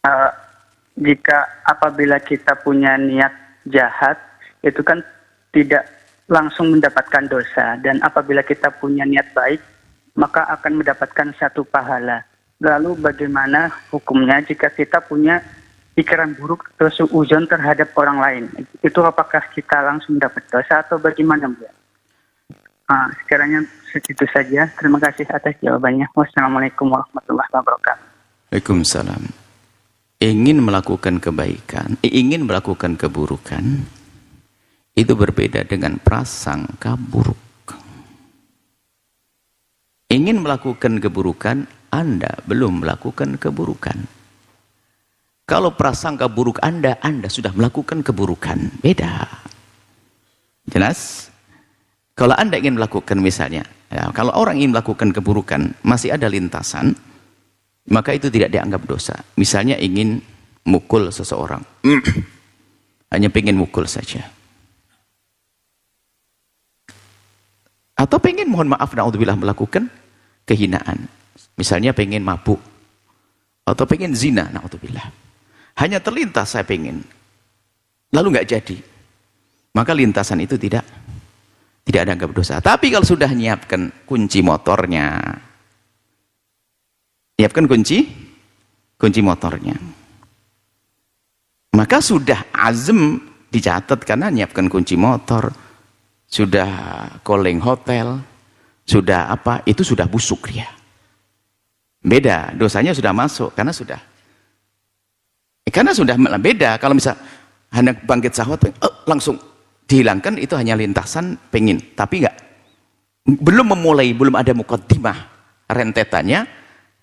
uh, jika apabila kita punya niat jahat, itu kan tidak langsung mendapatkan dosa, dan apabila kita punya niat baik, maka akan mendapatkan satu pahala. Lalu bagaimana hukumnya jika kita punya pikiran buruk atau suudzon terhadap orang lain? Itu apakah kita langsung dapat dosa atau bagaimana, Bu? Sekiranya segitu saja. Terima kasih atas jawabannya. Wassalamualaikum warahmatullahi wabarakatuh. Waalaikumsalam. Ingin melakukan kebaikan, ingin melakukan keburukan, itu berbeda dengan prasangka buruk. Ingin melakukan keburukan, Anda belum melakukan keburukan. Kalau prasangka buruk Anda sudah melakukan keburukan. Beda. Jelas? Kalau Anda ingin melakukan misalnya, ya, kalau orang ingin melakukan keburukan, masih ada lintasan, maka itu tidak dianggap dosa. Misalnya ingin mukul seseorang. Hanya pengen mukul saja. Atau pengen mohon maaf naudzubillah melakukan kehinaan. Misalnya pengen mabuk. Atau pengen zina naudzubillah. Hanya terlintas saya pengen. Lalu nggak jadi. Maka lintasan itu tidak dianggap dosa. Tapi kalau sudah nyiapkan kunci motornya. Nyiapkan kunci motornya. Maka sudah azam dicatat karena nyiapkan kunci motor. Sudah calling hotel, sudah apa, itu sudah busuk dia. Beda, dosanya sudah masuk, karena sudah beda. Kalau misal hanya bangkit syahwat, langsung dihilangkan, itu hanya lintasan pengen, tapi enggak, belum memulai, belum ada muqaddimah rentetannya,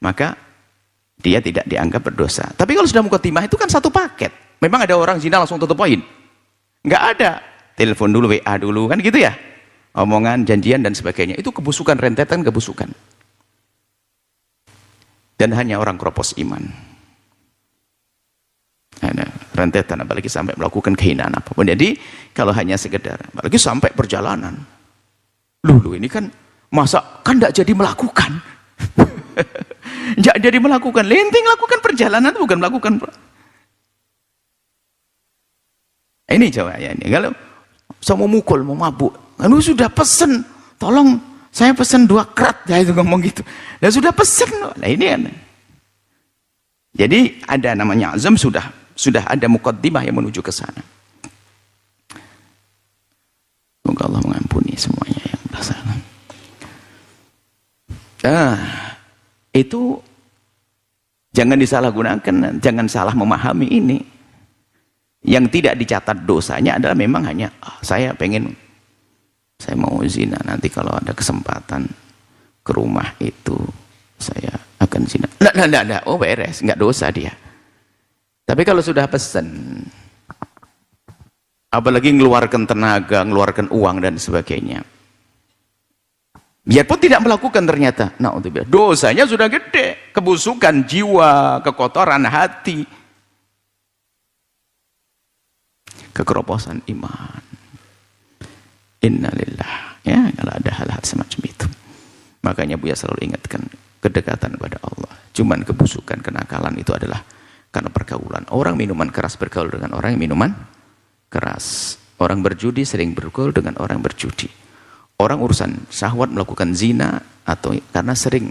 maka dia tidak dianggap berdosa. Tapi kalau sudah muqaddimah, itu kan satu paket. Memang ada orang zina langsung tutup poin? Enggak ada. Telepon dulu, WA dulu, kan gitu ya, omongan, janjian dan sebagainya, itu kebusukan, rentetan kebusukan. Dan hanya orang kropos iman, ada rentetan, apalagi sampai melakukan kehinaan apapun. Jadi kalau hanya sekedar, apalagi sampai perjalanan, lu ini kan masa kan tidak jadi melakukan. Tidak jadi melakukan, lenting lakukan perjalanan, bukan melakukan. Ini jawabannya. Kalau saya mau mukul, mau mabuk, lalu sudah pesen, tolong saya pesen 2 krat, ya itu ngomong gitu. Dan sudah pesen, nah ini kan. Jadi ada namanya azam, sudah ada muqaddimah yang menuju ke sana. Semoga Allah mengampuni semuanya yang bersalah. Itu jangan disalahgunakan, jangan salah memahami ini. Yang tidak dicatat dosanya adalah memang hanya saya mau zina, nanti kalau ada kesempatan ke rumah itu saya akan zina. Nggak, oh beres, nggak dosa dia. Tapi kalau sudah pesen, apalagi ngeluarkan tenaga, ngeluarkan uang dan sebagainya, biarpun tidak melakukan ternyata, dosanya sudah gede, kebusukan jiwa, kekotoran hati, kekroposan iman. Innalillah. Ya, kalau ada hal-hal semacam itu. Makanya Buya selalu ingatkan kedekatan pada Allah. Cuman kebusukan, kenakalan itu adalah karena pergaulan. Orang minuman keras bergaul dengan orang yang minuman keras. Orang berjudi sering bergaul dengan orang berjudi. Orang urusan syahwat melakukan zina atau karena sering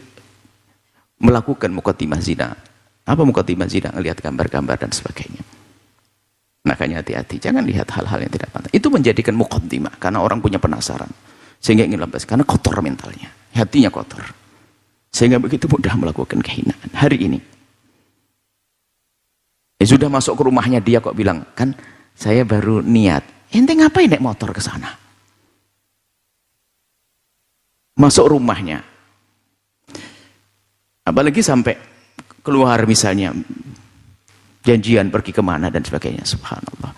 melakukan muqaddimah zina. Apa muqaddimah zina? Melihat gambar-gambar dan sebagainya. Makanya hati-hati, jangan lihat hal-hal yang tidak pantas. Itu menjadikan muqaddimah, karena orang punya penasaran. Sehingga ingin lepas, karena kotor mentalnya. Hatinya kotor. Sehingga begitu mudah melakukan kehinaan. Hari ini. Sudah masuk ke rumahnya dia kok bilang, kan saya baru niat. Ente ngapain naik motor ke sana? Masuk rumahnya. Apalagi sampai keluar misalnya, janjian pergi kemana dan sebagainya. Subhanallah.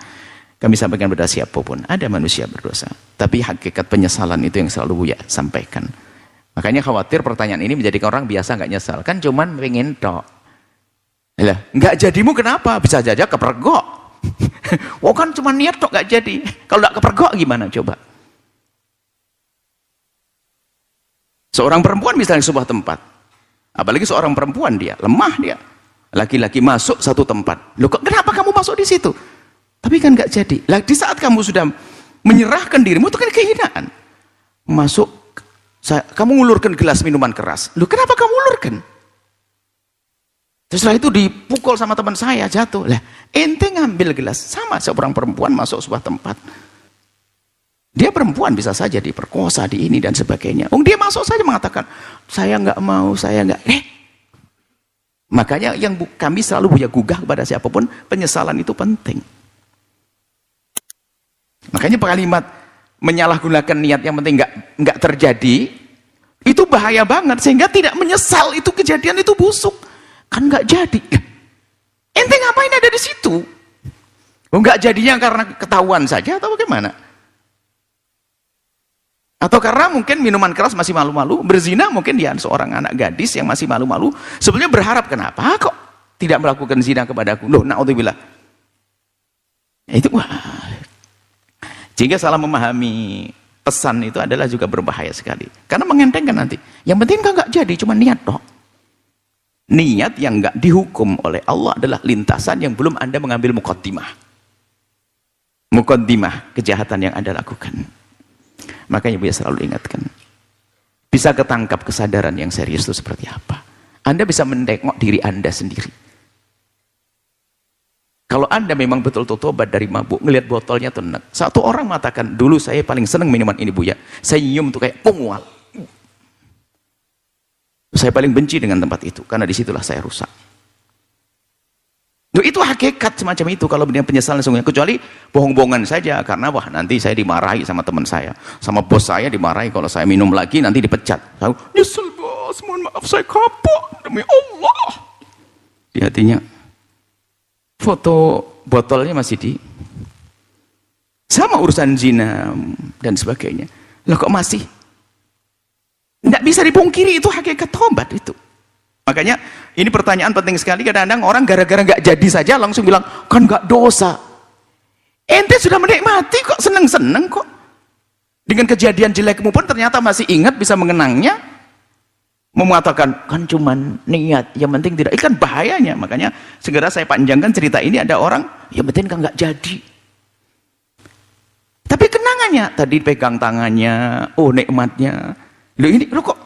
Kami sampaikan pada siapapun, ada manusia berdosa. Tapi hakikat penyesalan itu yang selalu Buya sampaikan. Makanya khawatir pertanyaan ini menjadikan orang biasa nggak nyesal. Kan cuman pengen tok. Nggak jadimu kenapa? Bisa saja kepergok. Oh kan cuma niat tok nggak jadi. Kalau nggak kepergok gimana coba? Seorang perempuan misalnya di sebuah tempat. Apalagi seorang perempuan dia, lemah dia. Laki-laki masuk satu tempat. Loh kok kenapa kamu masuk di situ? Tapi kan nggak jadi. Lah di saat kamu sudah menyerahkan dirimu itu kan kehinaan. Masuk, kamu ngulurkan gelas minuman keras. Loh kenapa kamu ulurkan? Terus setelah itu dipukul sama teman saya, jatuh. Lah ente ngambil gelas, sama seorang perempuan masuk sebuah tempat. Dia perempuan bisa saja diperkosa, di ini dan sebagainya. Dia masuk saja mengatakan, saya nggak mau, saya nggak. Makanya yang kami selalu punya gugah kepada siapapun, penyesalan itu penting. Makanya kalimat menyalahgunakan niat yang penting nggak terjadi, itu bahaya banget sehingga tidak menyesal itu kejadian itu busuk. Kan nggak jadi. Ente ngapain ada di situ? Nggak jadinya karena ketahuan saja atau bagaimana? Atau karena mungkin minuman keras masih malu-malu, berzina mungkin dia seorang anak gadis yang masih malu-malu, sebenarnya berharap kenapa kok tidak melakukan zina kepadaku. Loh, naudzubillah. Itu wah. Sehingga salah memahami pesan itu adalah juga berbahaya sekali. Karena mengentengkan nanti. Yang penting kan nggak jadi, cuma niat toh. Niat yang nggak dihukum oleh Allah adalah lintasan yang belum Anda mengambil muqaddimah. Muqaddimah kejahatan yang Anda lakukan. Makanya Buya selalu ingatkan, bisa ketangkap kesadaran yang serius itu seperti apa. Anda bisa menengok diri Anda sendiri. Kalau Anda memang betul-betul tobat dari mabuk, ngelihat botolnya tuh enak. Satu orang mengatakan, dulu saya paling senang minuman ini Buya, saya nyium tuh kayak pengual. Saya paling benci dengan tempat itu, karena disitulah saya rusak. Itu hakikat semacam itu. Kalau benar penyesalan sungguhnya, kecuali bohong-bohongan saja, karena wah nanti saya dimarahi sama teman saya, sama bos saya dimarahi kalau saya minum lagi nanti dipecat. Saya nyesel bos, mohon maaf saya kapok demi Allah. Di hatinya foto botolnya masih di sama urusan zina dan sebagainya. Lah kok masih tidak bisa dipungkiri, itu hakikat tobat itu. Makanya ini pertanyaan penting sekali. Kadang-kadang orang gara-gara nggak jadi saja langsung bilang kan nggak dosa. Ente sudah menikmati kok, seneng-seneng kok. Dengan kejadian jelekmu pun ternyata masih ingat, bisa mengenangnya. Mengatakan kan cuman niat, yang penting tidak. Itu kan bahayanya. Makanya segera saya panjangkan cerita ini. Ada orang yang penting kan nggak jadi. Tapi kenangannya tadi pegang tangannya, oh nikmatnya. Lo kok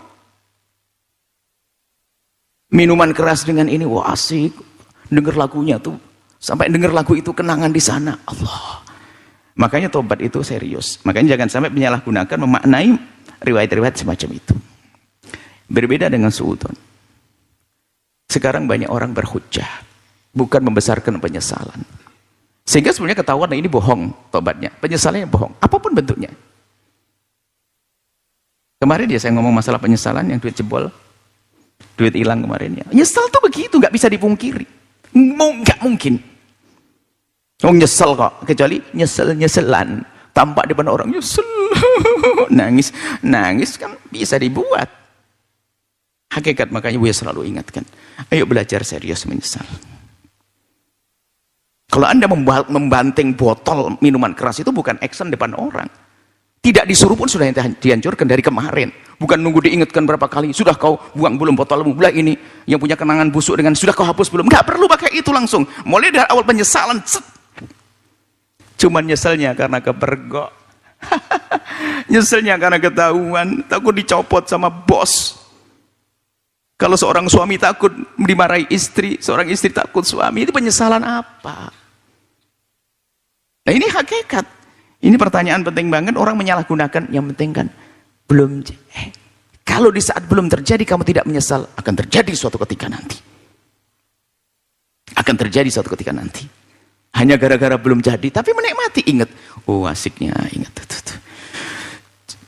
minuman keras dengan ini, wah asik, denger lagunya tuh, sampai denger lagu itu kenangan di sana, Allah. Makanya tobat itu serius. Makanya jangan sampai menyalahgunakan, memaknai riwayat-riwayat semacam itu. Berbeda dengan suudon. Sekarang banyak orang berhujjah, bukan membesarkan penyesalan. Sehingga sebenarnya ketahuan ini bohong tobatnya, penyesalannya bohong, apapun bentuknya. Kemarin dia saya ngomong masalah penyesalan yang duit jebol, duit hilang kemarin ya. Nyesel tuh begitu, nggak bisa dipungkiri. Nggak mungkin. Nyesel kok, kecuali nyesel-nyeselan. Tampak depan orang, nyesel. Nangis kan bisa dibuat. Hakikat, makanya Buya selalu ingatkan. Ayo belajar serius menyesal. Kalau Anda membanting botol minuman keras itu bukan action depan orang. Tidak disuruh pun sudah dihancurkan dari kemarin. Bukan nunggu diingatkan berapa kali. Sudah kau buang belum botolmu? Belah ini yang punya kenangan busuk dengan sudah kau hapus belum? Nggak perlu pakai itu langsung. Mulai dari awal penyesalan. Cuman nyeselnya karena kepergok. Nyeselnya karena ketahuan. Takut dicopot sama bos. Kalau seorang suami takut dimarahi istri, seorang istri takut suami. Itu penyesalan apa? Nah ini hakikat. Ini pertanyaan penting banget, orang menyalahgunakan, yang penting kan belum. Kalau di saat belum terjadi kamu tidak menyesal, akan terjadi suatu ketika nanti. Akan terjadi suatu ketika nanti. Hanya gara-gara belum jadi, tapi menikmati, ingat, oh asiknya, ingat tuh.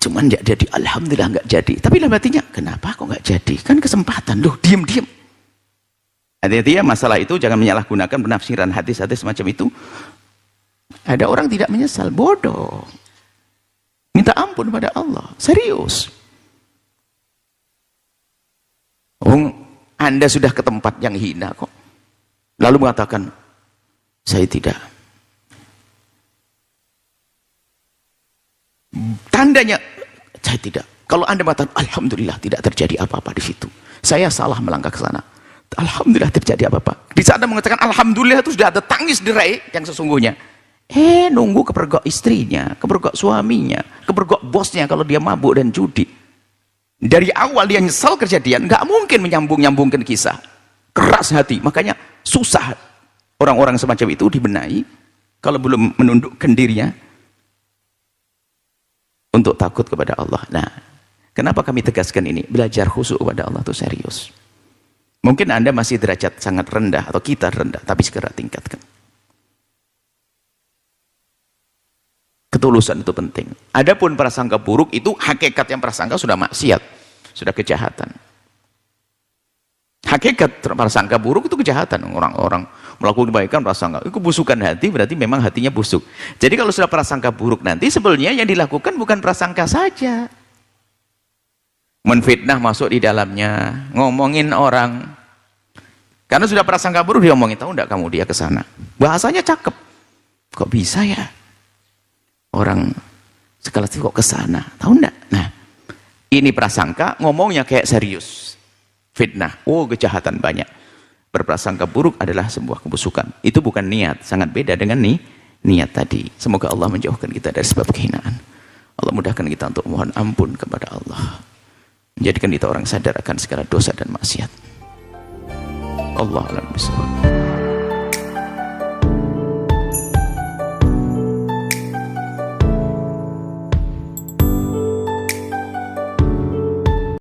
Cuman nggak jadi, alhamdulillah nggak jadi. Tapi dalam hatinya, kenapa kok nggak jadi? Kan kesempatan, loh diem. Hati-hati ya masalah itu, jangan menyalahgunakan penafsiran hadis-hadis semacam itu. Ada orang tidak menyesal, bodoh. Minta ampun pada Allah, serius. Anda sudah ke tempat yang hina kok. Lalu mengatakan, saya tidak. Tandanya, saya tidak. Kalau Anda mengatakan, alhamdulillah tidak terjadi apa-apa di situ. Saya salah melangkah ke sana. Alhamdulillah terjadi apa-apa. Di saat Anda mengatakan Alhamdulillah itu sudah ada tangis derai yang sesungguhnya. Nunggu kepergok istrinya, kepergok suaminya, kepergok bosnya kalau dia mabuk dan judi. Dari awal dia nyesal kejadian, nggak mungkin menyambung-nyambungkan kisah. Keras hati, makanya susah orang-orang semacam itu dibenahi kalau belum menundukkan dirinya untuk takut kepada Allah. Nah, kenapa kami tegaskan ini? Belajar khusyuk kepada Allah itu serius. Mungkin Anda masih derajat sangat rendah atau kita rendah, tapi segera tingkatkan. Ketulusan itu penting. Adapun prasangka buruk itu hakikat yang prasangka sudah maksiat, sudah kejahatan. Hakikat prasangka buruk itu kejahatan. Orang-orang melakukan kebaikan prasangka. Itu kebusukan hati, berarti memang hatinya busuk. Jadi kalau sudah prasangka buruk nanti sebenarnya yang dilakukan bukan prasangka saja. Menfitnah masuk di dalamnya, ngomongin orang. Karena sudah prasangka buruk dia ngomongin, tahu enggak kamu dia ke sana. Bahasanya cakep. Kok bisa ya? Orang sekelas itu kok ke sana, tahu enggak? Nah, ini prasangka, ngomongnya kayak serius. Fitnah, kejahatan banyak. Berprasangka buruk adalah sebuah kebusukan. Itu bukan niat, sangat beda dengan niat tadi. Semoga Allah menjauhkan kita dari sebab kehinaan. Allah mudahkan kita untuk mohon ampun kepada Allah. Menjadikan kita orang sadar akan segala dosa dan maksiat. Allah a'lam bishawab.